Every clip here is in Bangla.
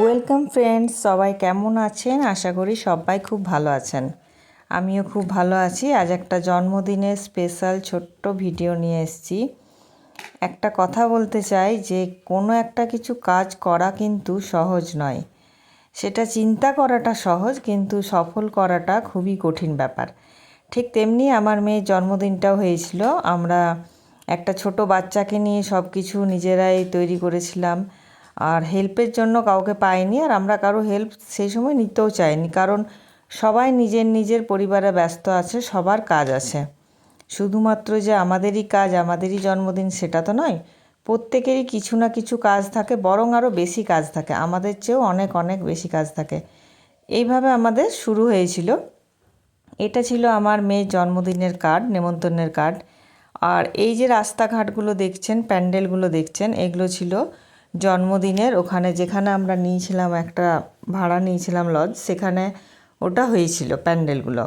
ওয়েলকাম ফ্রেন্ডস, সবাই কেমন আছেন? আশা করি সবাই খুব ভালো আছেন। আমিও খুব ভালো আছি। আজ একটা জন্মদিনের স্পেশাল ছোট্ট ভিডিও নিয়ে এসেছি। একটা কথা বলতে চাই যে কোনো একটা কিছু কাজ করা কিন্তু সহজ নয়। সেটা চিন্তা করাটা সহজ, কিন্তু সফল করাটা খুবই কঠিন ব্যাপার। ঠিক তেমনি আমার মেয়ের জন্মদিনটাও হয়েছিল। আমরা একটা ছোট বাচ্চাকে নিয়ে সব কিছু নিজেরাই তৈরি করেছিলাম, আর হেল্পের জন্য কাউকে পাইনি, আর আমরা কারো হেল্প সেই সময় নিতেও চাইনি, কারণ সবাই নিজের নিজের পরিবারে ব্যস্ত আছে, সবার কাজ আছে। শুধুমাত্র যে আমাদেরই কাজ, আমাদেরই জন্মদিন সেটা তো নয়, প্রত্যেকেরই কিছু না কিছু কাজ থাকে, বরং আরও বেশি কাজ থাকে, আমাদের চেয়েও অনেক অনেক বেশি কাজ থাকে। এইভাবে আমাদের শুরু হয়েছিল। এটা ছিল আমার মেয়ের জন্মদিনের কার্ড, নেমন্তন্নের কার্ড। আর এই যে রাস্তাঘাটগুলো দেখছেন, প্যান্ডেলগুলো দেখছেন, এগুলো ছিল জন্মদিনের ওখানে যেখানে আমরা নিয়েছিলাম, একটা ভাড়া নিয়েছিলাম লজ, সেখানে ওটা হয়েছিল প্যান্ডেলগুলো।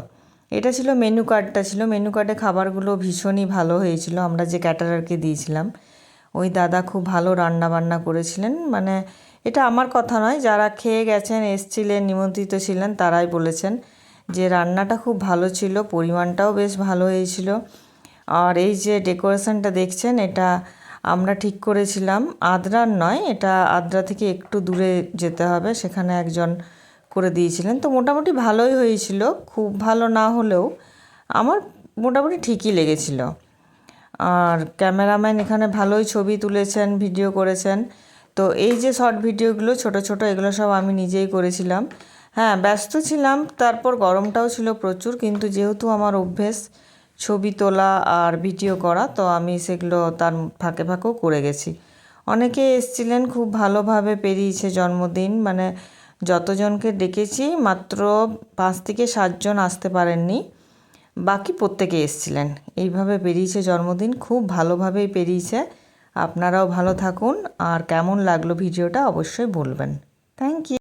এটা ছিল মেনু কার্ডটা, ছিল মেনু কার্ডে খাবারগুলো ভীষণই ভালো হয়েছিল। আমরা যে ক্যাটারারকে দিয়েছিলাম ওই দাদা খুব ভালো রান্না বান্না করেছিলেন। মানে এটা আমার কথা নয়, যারা খেয়ে গেছেন, এসছিলেন, নিমন্ত্রিত ছিলেন, তারাই বলেছেন যে রান্নাটা খুব ভালো ছিল, পরিমাণটাও বেশ ভালো হয়েছিল। আর এই যে ডেকোরেশনটা দেখছেন, এটা আমরা ঠিক করেছিলাম, আদ্রার নয়, এটা আদ্রা থেকে একটু দূরে যেতে হবে, সেখানে একজন করে দিয়েছিলেন। তো মোটামুটি ভালোই হয়েছিল, খুব ভালো না হলেও আমার মোটামুটি ঠিকই লেগেছিল। আর ক্যামেরাম্যান এখানে ভালোই ছবি তুলেছেন, ভিডিও করেছেন। তো এই যে শর্ট ভিডিওগুলো ছোট ছোট, এগুলো সব আমি নিজেই করেছিলাম। হ্যাঁ, ব্যস্ত ছিলাম, তারপর গরমটাও ছিল প্রচুর, কিন্তু যেহেতু আমার অভ্যেস ছবি তোলা আর ভিডিও করা, তো আমি সেগুলো তার ফাঁকে ফাঁকেও করে গেছি। অনেকে এসছিলেন, খুব ভালোভাবে পেরিয়েছে জন্মদিন। মানে যতজনকে ডেকেছি মাত্র 5 থেকে 7 জন আসতে পারেননি, বাকি প্রত্যেকে এসছিলেন। এইভাবে পেরিয়েছে জন্মদিন, খুব ভালোভাবেই পেরিয়েছে। আপনারাও ভালো থাকুন, আর কেমন লাগলো ভিডিওটা অবশ্যই বলবেন। Thank you.